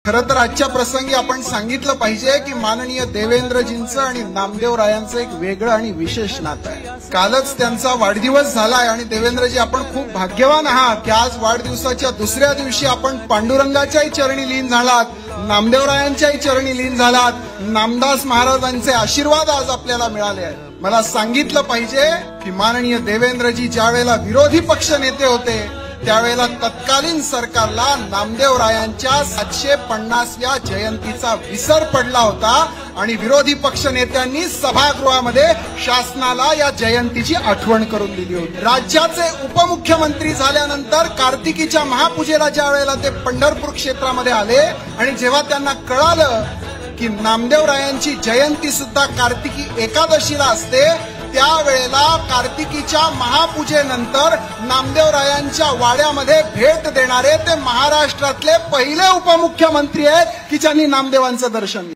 खरं तर आजच्या प्रसंगी आपण सांगितलं पाहिजे की माननीय देवेंद्रजींचं आणि नामदेवरायांचं एक वेगळं आणि विशेष नातं आहे। कालच त्यांचा वाढदिवस झालाय आणि देवेंद्रजी आपण खूप भाग्यवान आहात की आज वाढदिवसाच्या दुसऱ्या दिवशी आपण पांडुरंगाच्याही चरणी लीन झालात, नामदेवरायांच्याही चरणी लीन झालात, नामदास महाराजांचे आशीर्वाद आज आपल्याला मिळाले आहेत। मला सांगितलं पाहिजे की माननीय देवेंद्रजी ज्यावेळेला विरोधी पक्ष नेते होते त्यावेळेला तत्कालीन सरकारला नामदेवरायांच्या 750व्या जयंतीचा विसर पडला होता आणि विरोधी पक्ष नेत्यांनी सभागृहामध्ये शासनाला या जयंतीची आठवण करून दिली होती। राज्याचे उपमुख्यमंत्री झाल्यानंतर कार्तिकीच्या महापूजेला ज्या वेळेला ते पंढरपूर क्षेत्रामध्ये आले आणि जेव्हा त्यांना कळालं की नामदेवरायांची जयंती सुद्धा कार्तिकी एकादशीला असते, त्यावेळेला कार्तिकीच्या महापूजेनंतर नामदेवरायांच्या वाड्यामध्ये भेट देणारे ते महाराष्ट्रातले पहिले उपमुख्यमंत्री आहेत की ज्यांनी नामदेवांचं दर्शन घेतलं।